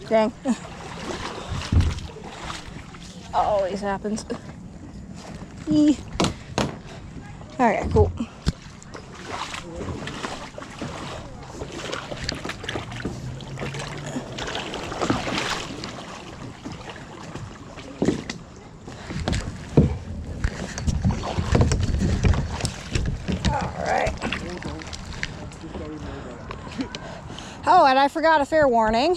Dang. Always happens. Okay, cool. Oh, and I forgot a fair warning.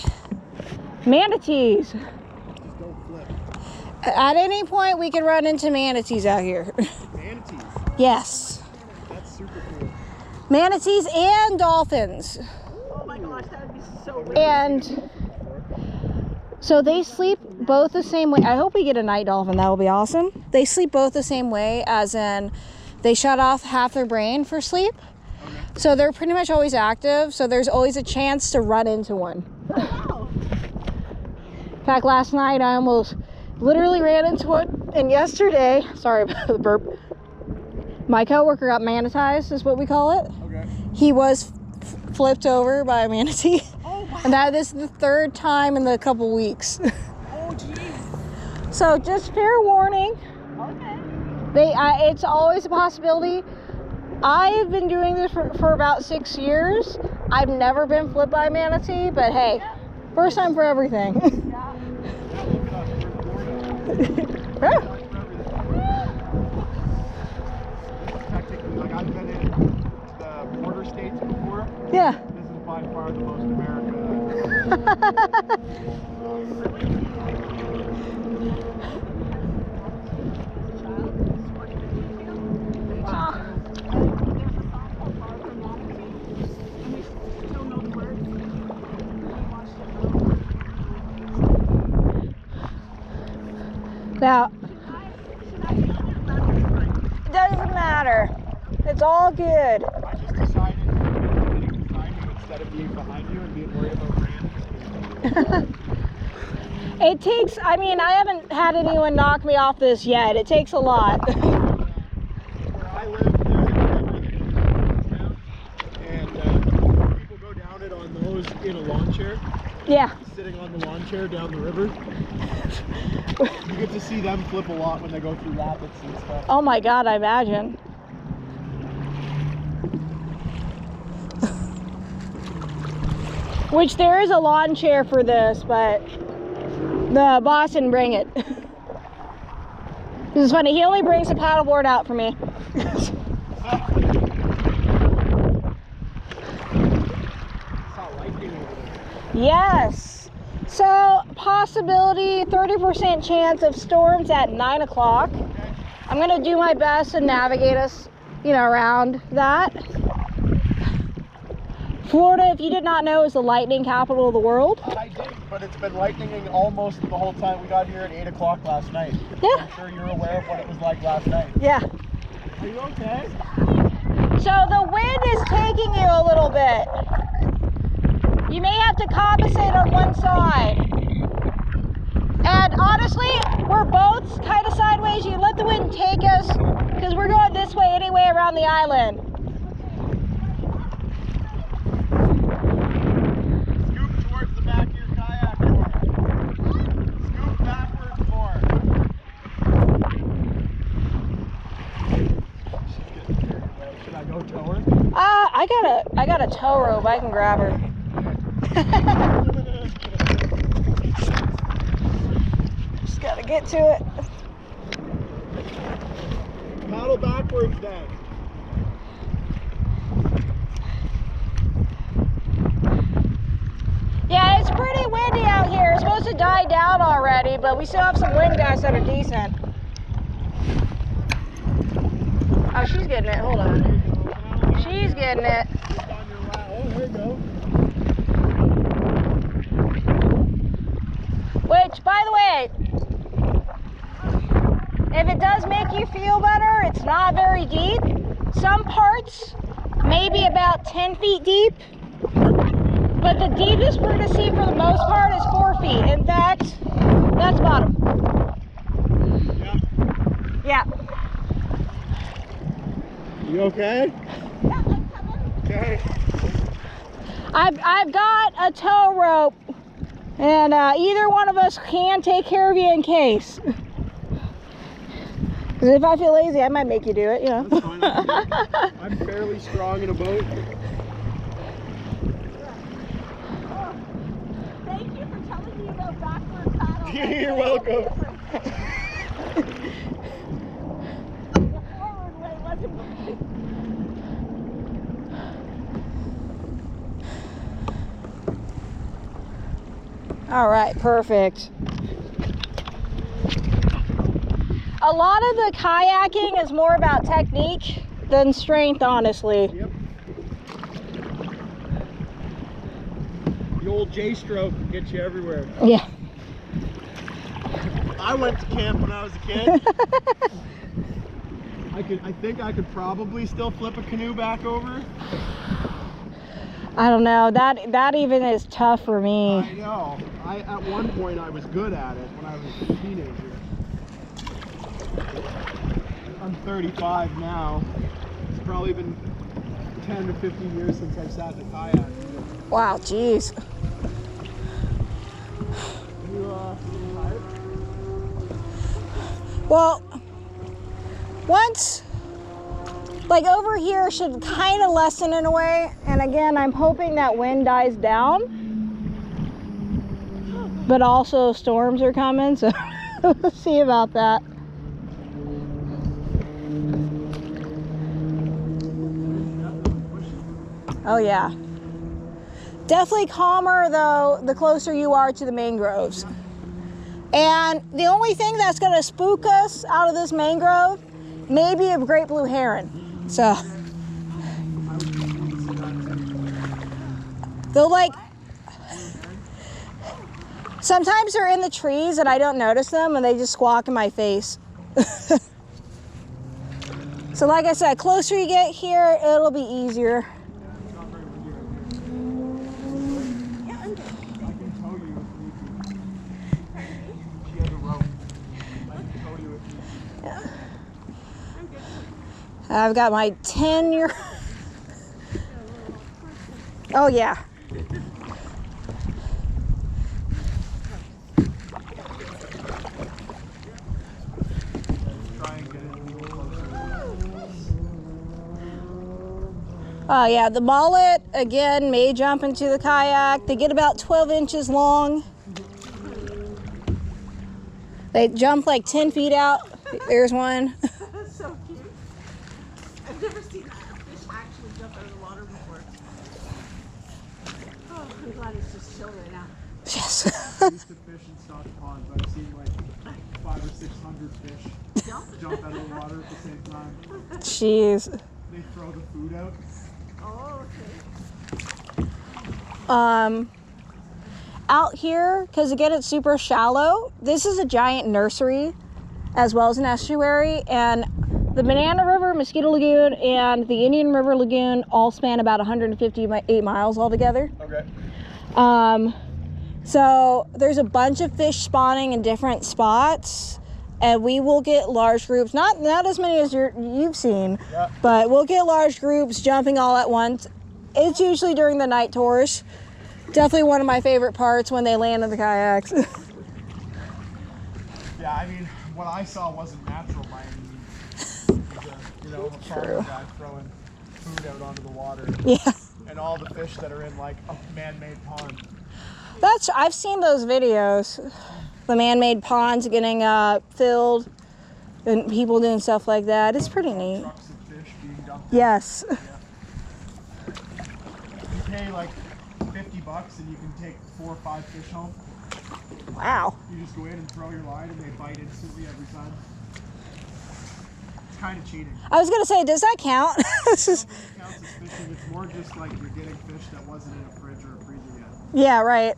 Manatees. Don't flip. At any point, we could run into manatees out here. Manatees? Yes. That's super cool. Manatees and dolphins. Oh my gosh, that would be so weird. And so they sleep both the same way. I hope we get a night dolphin. That will be awesome. They sleep both the same way, as in they shut off half their brain for sleep. Okay. So they're pretty much always active. So there's always a chance to run into one. Wow. In fact, last night I almost literally ran into one. And yesterday, sorry about the burp, my coworker got manatized, is what we call it. Okay. He was flipped over by a manatee. Oh, wow. And that is the third time in the couple weeks. Oh, jeez. So just fair warning. Okay. It's always a possibility. I've been doing this for about 6 years. I've never been flipped by a manatee, but hey, first time for everything. Yeah. Technically, like I've been in the border states before. Yeah. This is by far the most America. Now, doesn't matter. It's all good. I just decided getting behind you instead of being behind you and being worried about Rand. It takes, I mean, I haven't had anyone knock me off this yet. It takes a lot. Where I live, there's a and people go down it on those in a lawn chair. Yeah. Sitting on the lawn chair down the river. You get to see them flip a lot when they go through rapids and stuff. Oh my God, I imagine. Which there is a lawn chair for this, but the boss didn't bring it. This is funny, he only brings a paddleboard out for me. Yes. So possibility, 30% chance of storms at 9 o'clock. I'm gonna do my best to navigate us, around that. Florida, if you did not know, is the lightning capital of the world. I did, but it's been lightning almost the whole time. We got here at 8 o'clock last night. Yeah. I'm sure you're aware of what it was like last night. Yeah. Are you okay? So the wind is taking you a little bit. You may have to compensate on one side. And honestly, we're both kind of sideways. You let the wind take us, because we're going this way anyway around the island. Scoop towards the back of your kayak more. Scoop backwards more. Should I go tow her? I got a tow rope. I can grab her. Just gotta get to it. Paddle backwards then. Yeah, it's pretty windy out here. It's supposed to die down already, but we still have some wind gusts that are decent. Oh, she's getting it. Hold on. She's getting it. Oh, there you go. Which, by the way, if it does make you feel better, it's not very deep. Some parts may be about 10 feet deep, but the deepest we're going to see for the most part is 4 feet. In fact, that's bottom. Yeah. You okay? Okay. I've got a tow rope And either one of us can take care of you in case. Because if I feel lazy, I might make you do it, you know. That's fine. I'm fairly strong in a boat. Thank you for telling me about backward paddle. You're welcome. The forward way wasn't working. All right, perfect. A lot of the kayaking is more about technique than strength, honestly. Yep. The old J-stroke can get you everywhere. Yeah. I went to camp when I was a kid. I think I could probably still flip a canoe back over. I don't know. That even is tough for me. I know. At one point I was good at it when I was a teenager. I'm 35 now. It's probably been 10 to 15 years since I've sat in a kayak. Wow, jeez. You tired? Well, once, like over here should kind of lessen in a way. And again, I'm hoping that wind dies down. But also storms are coming, so we'll see about that. Oh yeah. Definitely calmer though the closer you are to the mangroves. And the only thing that's gonna spook us out of this mangrove may be a great blue heron. So they'll like, sometimes they're in the trees and I don't notice them and they just squawk in my face. So like I said, closer you get here, it'll be easier. I've got my 10-year. Oh yeah. Oh yeah, the mullet again may jump into the kayak. They get about 12 inches long. They jump like 10 feet out. There's one. That's so cute. I've never seen a fish actually jump out of the water before. Oh, I'm glad it's just chill right now. Yes. I used to fish in stock ponds. I've seen like 500 or 600 fish jump out of the water at the same time. Jeez. They throw the food out. Oh, okay. Out here, because again it's super shallow, this is a giant nursery as well as an estuary, and the Banana River, Mosquito Lagoon, and the Indian River Lagoon all span about 158 miles altogether. Okay. So there's a bunch of fish spawning in different spots, and we will get large groups, not as many as you've seen, Yeah. but we'll get large groups jumping all at once. It's usually during the night tours. Definitely one of my favorite parts when they land in the kayaks. Yeah, I mean, what I saw wasn't natural by any means. It was a farmer guy throwing food out onto the water. Yeah. And all the fish that are in like a man-made pond. I've seen those videos. The man-made ponds getting filled and people doing stuff like that. It's pretty neat. Trucks of fish being dumped. Yes. Yeah. You pay like $50 and you can take 4 or 5 fish home. Wow. You just go in and throw your line and they bite instantly every time. It's kind of cheating. I was gonna say, does that count? This I is, don't think it counts as fishing. It's more just like you're getting fish that wasn't in a fridge or a freezer yet. yeah, right.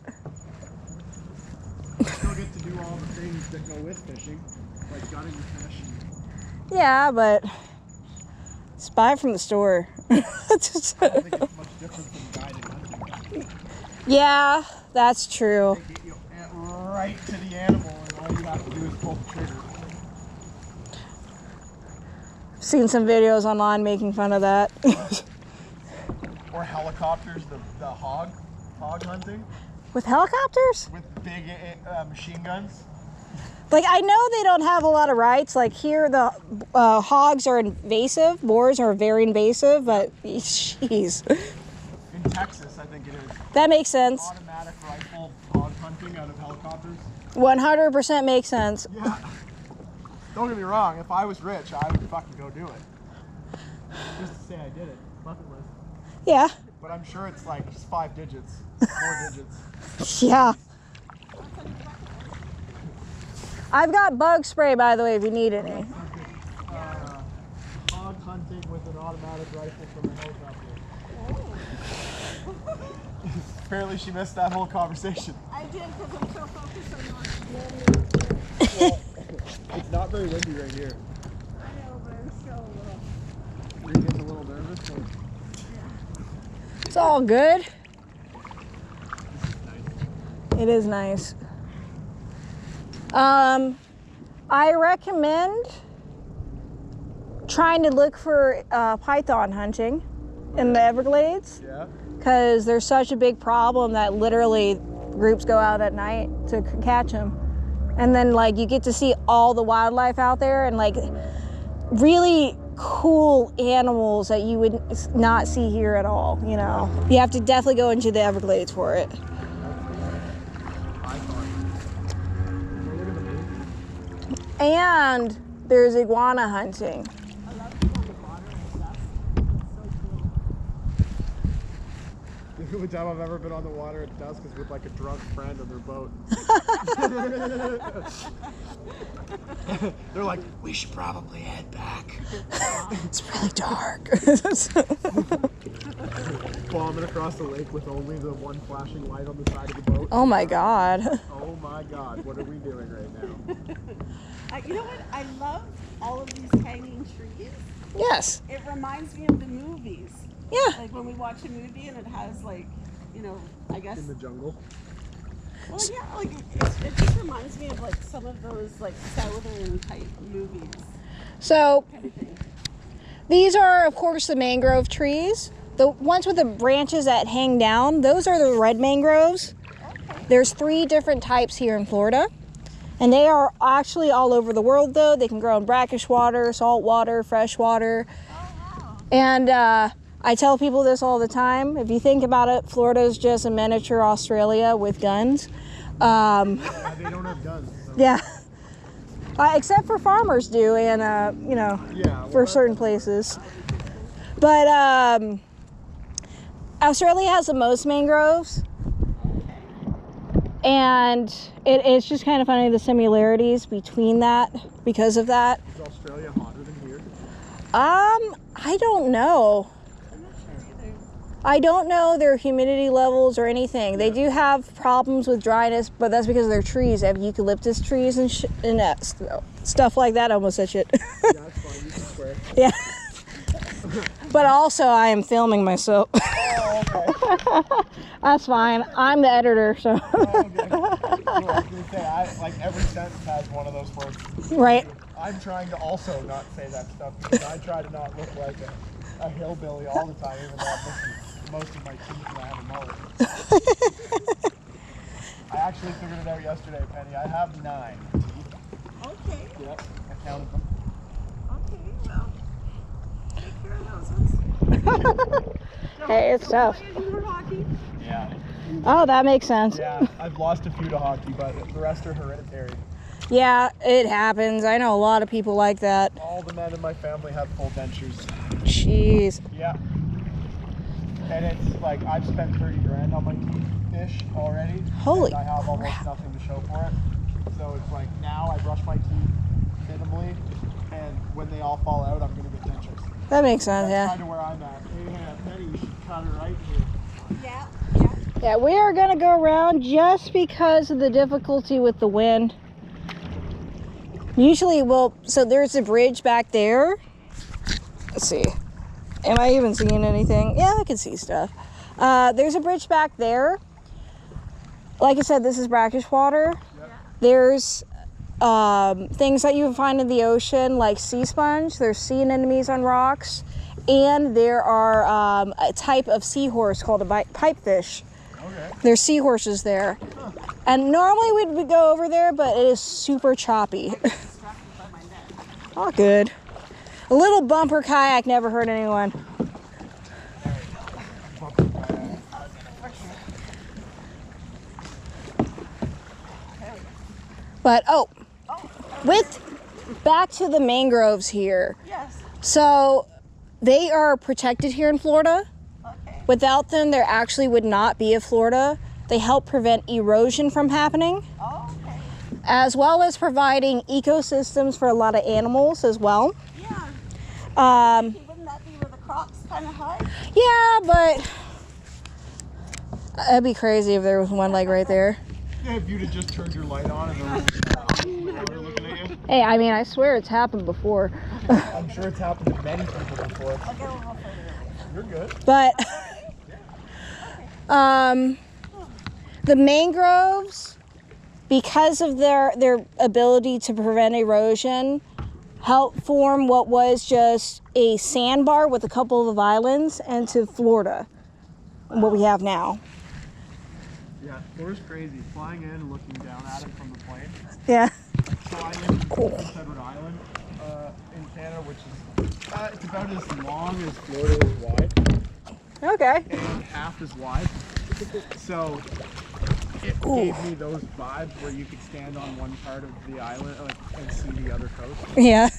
You still get to do all the things that go with fishing, like gutting the fish. Yeah, but just buy it from the store. Just- I don't think it's much different from guided hunting. yeah, that's true. They get you right to the animal and all you have to do is pull the trigger. Seen some videos online making fun of that. Or helicopters, the hog hunting. With helicopters? with big machine guns. Like, I know they don't have a lot of rights. Like, here the hogs are invasive. Boars are very invasive, but jeez. In Texas, I think it is. That makes sense. Automatic rifle hog hunting out of helicopters. 100% makes sense. Yeah. Don't get me wrong, if I was rich, I would fucking go do it. Just to say I did it. Bucket list. Yeah. But I'm sure it's like just 5 digits, 4 digits. Yeah. I've got bug spray, by the way, if you need any. Hog hunting with an automatic rifle from a helicopter. Apparently she missed that whole conversation. I did because I'm so focused on not. It's not very windy right here. I know, but I'm still a little. You're getting a little nervous. Or... It's all good. It is nice. I recommend trying to look for python hunting in the Everglades. Yeah. Because there's such a big problem that literally groups go out at night to catch them. And then like you get to see all the wildlife out there and like really cool animals that you would not see here at all, you know. You have to definitely go into the Everglades for it. And there's iguana hunting. I love to go on the water and stuff. It's so cool. The only time I've ever been on the water at dusk is with like a drunk friend on their boat. They're like, we should probably head back. It's really dark. Bombing across the lake with only the one flashing light on the side of the boat. Oh my God. Oh my God, what are we doing right now? You know what? I love all of these hanging trees. Yes. It reminds me of the movies. Yeah. Like when we watch a movie and it has like, you know, I guess. In the jungle. Well, yeah, like it just reminds me of like some of those like southern type movies. So Kind of thing. these are, of course, the mangrove trees. The ones with the branches that hang down, those are the red mangroves. Okay. There's 3 different types here in Florida. And they are actually all over the world, though. They can grow in brackish water, salt water, fresh water. Oh, wow. And I tell people this all the time. If you think about it, Florida is just a miniature Australia with guns. Yeah, they don't have guns. So. Yeah. Except for farmers do, and, you know, Yeah, well, for certain places. But Australia has the most mangroves. And it's just kind of funny, the similarities between that because of that. Is Australia hotter than here? I don't know. I'm not sure either. I don't know their humidity levels or anything. They do have problems with dryness, but that's because of their trees. They have eucalyptus trees and stuff like that. I almost said shit. Yeah, that's fine. You can swear. Yeah. But also, I am filming myself. Oh, okay. That's fine. I'm the editor, so. Oh, okay. Cool. I was gonna say, like every sentence has one of those words. Right. I'm trying to also not say that stuff because I try to not look like a hillbilly all the time, even though I'm missing most of my teeth and I have a mullet. I actually figured it out yesterday, Penny. I have 9 teeth. Okay. Yep, I counted them. Okay. Well, take care of those ones. Hey, it's tough. Hockey. Yeah. Oh, that makes sense. Yeah, I've lost a few to hockey, but the rest are hereditary. Yeah, it happens. I know a lot of people like that. All the men in my family have full dentures. Jeez. Yeah. And it's like I've spent 30 grand on my teeth-ish already. Holy and I have almost crap. nothing to show for it. So it's like now I brush my teeth minimally, and when they all fall out, I'm gonna get dentures. That makes sense, That's yeah. kind of where I'm at. Hey, Penny, you should cut her right here. Yeah. Yeah, we are going to go around just because of the difficulty with the wind. Usually, so there's a bridge back there. Let's see. Am I even seeing anything? Yeah, I can see stuff. There's a bridge back there. Like I said, this is brackish water. Yep. There's things that you can find in the ocean, like sea sponge. There's sea anemones on rocks. And there are a type of seahorse called a pipefish. Okay. Okay. There's seahorses there. And normally we'd go over there, but it is super choppy. All good. A little bumper kayak never hurt anyone. But, back to the mangroves here. Yes. So, they are protected here in Florida. Okay. Without them, there actually would not be a Florida. They help prevent erosion from happening, Oh, okay. as well as providing ecosystems for a lot of animals as well. Yeah. Wouldn't that be where the crocs kind of hide? Yeah, but it'd be crazy if there was one like right there. Yeah, if you'd have just turned your light on and they're looking at you. Hey, I mean, I swear it's happened before. I'm sure it's happened to many people before. I'll get a little further. You're good. But the mangroves, because of their ability to prevent erosion, help form what was just a sandbar with a couple of islands into Florida, what we have now. Yeah, Florida's crazy. Flying in and looking down at it from the plane. Yeah. So I live in Edward Island in Canada, which is it's about as long as Florida is wide Okay. and half as wide. So it gave me those vibes where you could stand on one part of the island and see the other coast. Yeah.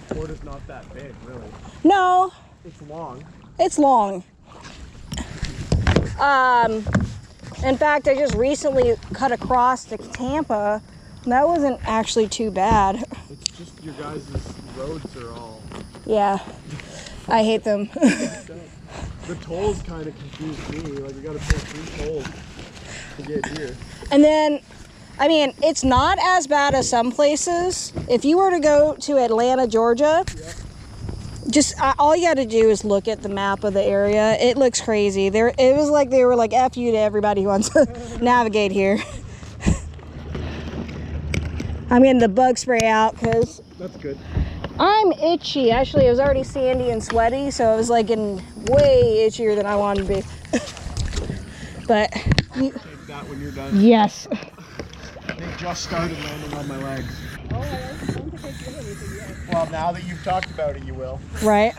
Florida's not that big, really. No, It's long. it's long. In fact, I just recently cut across to Tampa. And that wasn't actually too bad. It's just your guys' roads are all. Yeah, I hate them. The tolls kind of confuse me. Like we got to pay 3 tolls to get here. And then, I mean, it's not as bad as some places. If you were to go to Atlanta, Georgia, just all you got to do is look at the map of the area. It looks crazy. It was like they were like F you to everybody who wants to navigate here. I'm getting the bug spray out because That's good. I'm itchy. Actually, it was already sandy and sweaty, so I was like getting way itchier than I wanted to be. But Take that when you're done. yes. They just started landing on my legs. Oh, I don't think I did anything yet. Well, now that you've talked about it, you will. Right.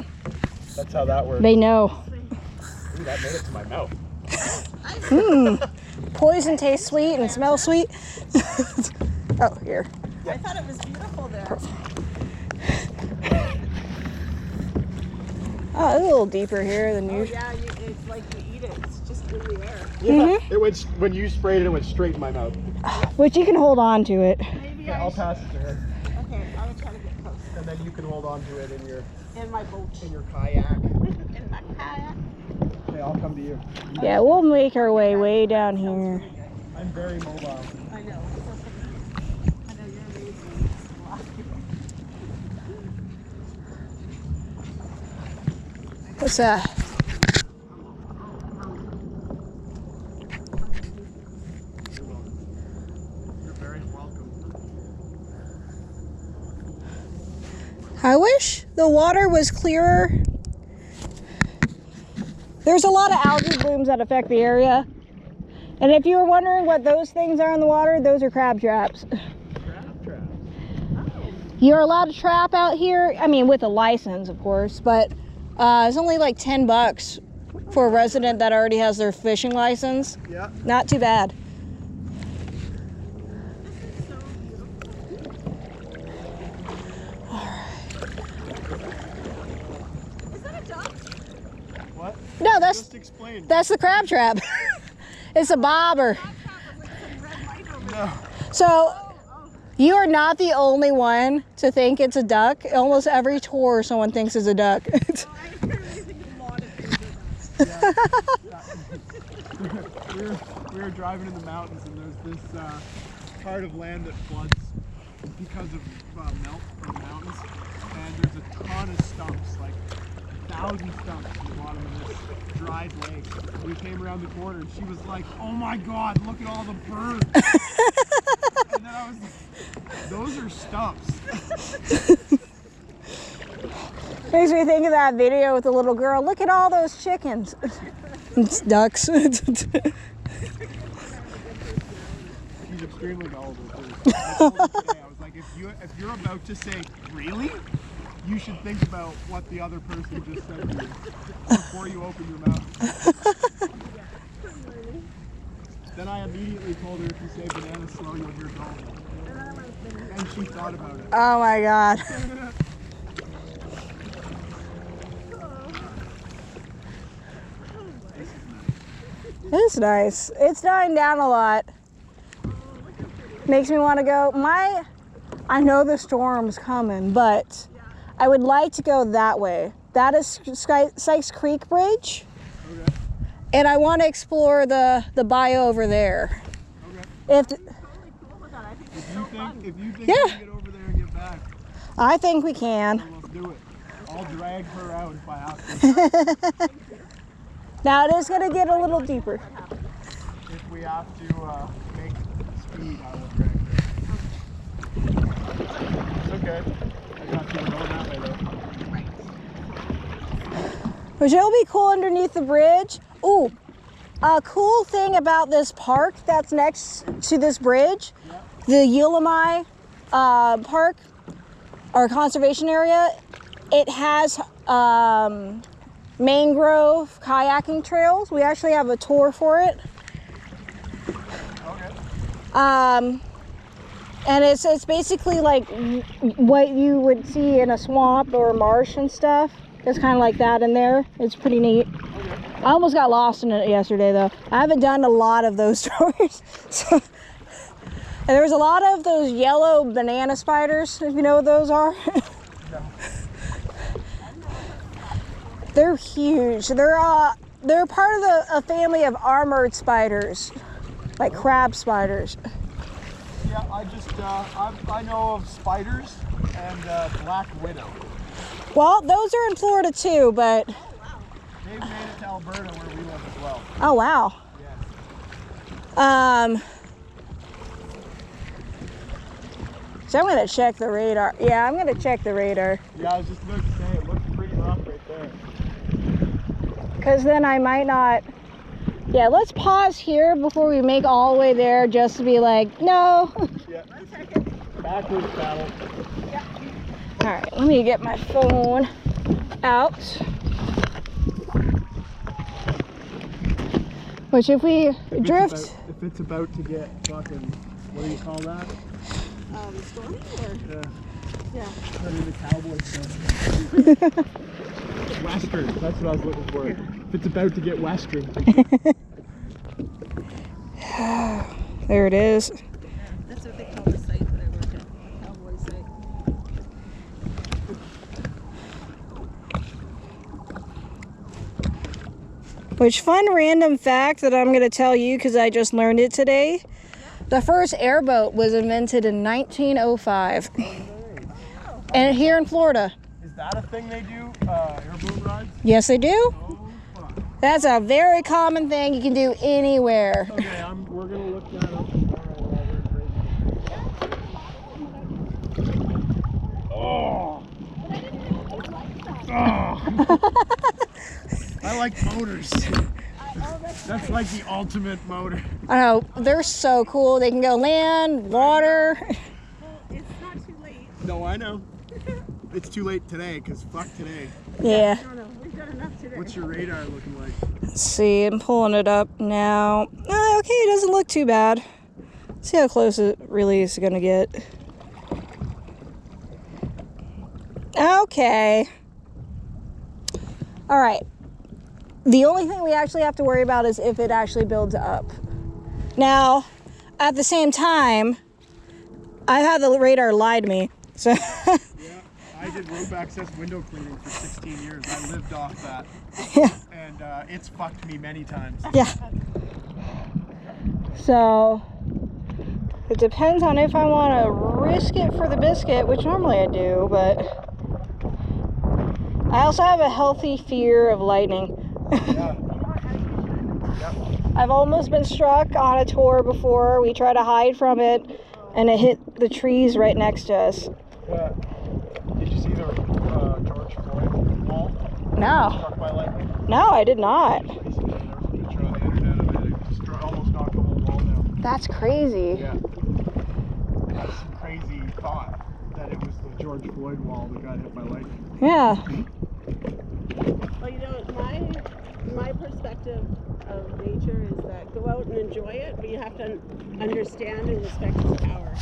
That's how that works. They know. Ooh, that made it to my mouth. Poison tastes sweet and smells sweet. Oh, here. I thought it was beautiful there. Oh, it's a little deeper here than Oh usual. yeah, it's like you eat it. It's just in the air. Yeah. It went when you sprayed it. It went straight in my mouth. Which you can hold on to it. Maybe Okay, I'll pass it to her, Okay, I will try to get close. and then you can hold on to it in In my boat. your kayak. In my kayak. Okay, I'll come to you. Yeah, we'll make our way down here. I'm very mobile. I know. I know you're amazing. What's that? You're very welcome. I wish the water was clearer. There's a lot of algae blooms that affect the area. And if you were wondering what those things are in the water, those are crab traps. Crab traps. You're allowed to trap out here, I mean with a license of course, but it's only like $10 for a resident that already has their fishing license. Yeah. Not too bad. Is that a duck? What? No, Just explain. that's the crab trap. It's a bobber. No. So you are not the only one to think it's a duck. Almost every tour someone thinks it's a duck. I really think a lot of things are ducks. we were driving in the mountains, and there's this part of land that floods because of melt from the mountains, and there's a ton of stumps, like 1,000 stumps at the bottom of this dried lake. We came around the corner, and she was like, "Oh my God, look at all the birds!" And then I was like, "Those are stumps." Makes me think of that video with the little girl. Look at all those chickens. It's ducks. She's extremely gullible too. I told her today, I was like, if you're about to say really, you should think about what the other person just said to you before you open your mouth. Then I immediately told her, if you say banana slow, you'll hear gullible. And she thought about it. Oh my god. It's nice. It's dying down a lot. Makes me want to go. I know the storm's coming, but I would like to go that way. That is Sykes Creek Bridge. Okay. And I want to explore the bayou over there. Okay. If you think Yeah. you can get over there and get back, I think we can. then let's do it. I'll drag her out if I have to. Now it is going to get a little deeper. If we have to make speed, I will drag her. It's okay. I got you going that way though. Which it'll be cool underneath the bridge. Ooh, a cool thing about this park that's next to this bridge, the Ulamai Park or conservation area, it has mangrove kayaking trails. We actually have a tour for it. Okay. And it's basically like what you would see in a swamp or a marsh and stuff. It's kind of like that in there. It's pretty neat. Okay. I almost got lost in it yesterday though. I haven't done a lot of those tours. So, and there was a lot of those yellow banana spiders, if you know what those are. No. They're huge. They're part of a family of armored spiders, like crab spiders. Yeah, I know of spiders and black widow. Well, those are in Florida too, but They've made it to Alberta where we live as well. oh wow. Yes. So I'm gonna check the radar. Yeah, I'm gonna check the radar. Yeah, I was just about to say, it looks pretty rough right there. Cause then I might not. Yeah, let's pause here before we make all the way there just to be like, no. Yeah. Backwards paddle. All right, let me get my phone out. Which if we drift. If it's about to get fucking, what do you call that? Stormy or? Yeah. Yeah. Turn into cowboy stuff. Western, that's what I was looking for. If it's about to get western. There it is. That's what they call the site that I work at. Cowboy site. Which fun random fact that I'm going to tell you because I just learned it today. The first airboat was invented in 1905. And here in Florida. Is that a thing they do? Airboat rides? Yes, they do. Oh, fuck. That's a very common thing you can do anywhere. Okay, we're going to look that up tomorrow while we're drinking. Oh. I like motors. That's like the ultimate motor. I know, they're so cool. They can go land, water. Well, it's not too late. No, I know. It's too late today, because fuck today. Yeah. No, we've done enough today. What's your radar looking like? Let's see, I'm pulling it up now. Okay, it doesn't look too bad. Let's see how close it really is going to get. Okay. All right. The only thing we actually have to worry about is if it actually builds up. Now, at the same time, I've had the radar lie to me. So Yeah, I did rope access window cleaning for 16 years. I lived off that. yeah. And it's fucked me many times. Yeah. So it depends on if I want to risk it for the biscuit, which normally I do, but I also have a healthy fear of lightning. Yeah. Yep. I've almost been struck on a tour before. We tried to hide from it and it hit the trees right next to us. Yeah. Did you see the George Floyd wall? No. Struck by lightning? No, I did not. There's a That's crazy. Yeah. That's some crazy thought that it was the George Floyd wall that got hit by lightning. Yeah. Well, you know, my perspective of nature is that go out and enjoy it, but you have to understand and respect its power.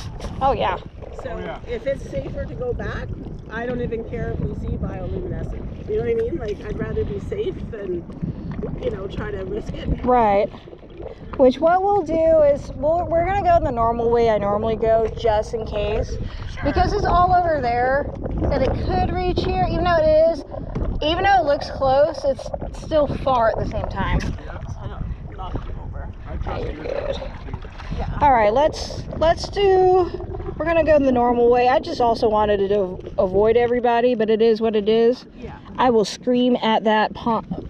Oh, yeah. So Oh, yeah. if it's safer to go back, I don't even care if we see bioluminescent. You know what I mean? Like, I'd rather be safe than, you know, try to risk it. Right. Which what we'll do is we're going to go the normal way I normally go just in case. Because it's all over there and it could reach here, even though it is. Even though it looks close, it's still far at the same time. So I don't knock you over. I trust your judgment too. Yeah. All right, let's do. We're gonna go the normal way. I just also wanted to avoid everybody, but it is what it is. Yeah. I will scream at that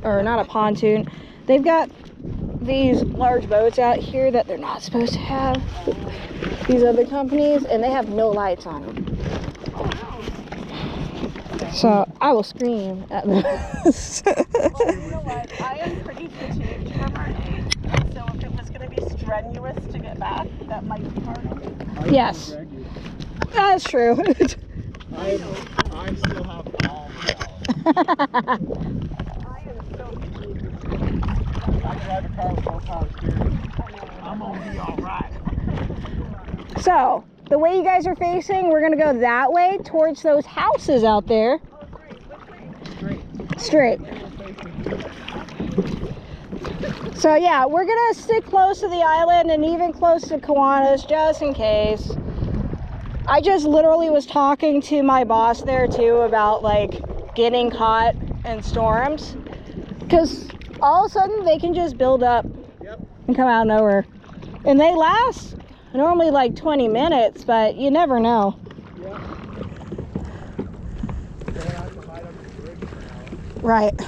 or not a pontoon. They've got these large boats out here that they're not supposed to have. These other companies, and they have no lights on them. So I will scream at this. Well, you know what? I am pretty fatigued from our day, so if it was going to be strenuous to get back, that might be hard on me. Yes, that's true. I still have all the I am so fatigued. I drive a car with full power steering. I'm gonna be all right. So the way you guys are facing, we're gonna go that way towards those houses out there. Straight. So yeah, we're gonna stick close to the island and even close to Kiwanis just in case. I just literally was talking to my boss there too about like getting caught in storms, because all of a sudden they can just build up and come out of nowhere, and they last normally like 20 minutes, but you never know. Right.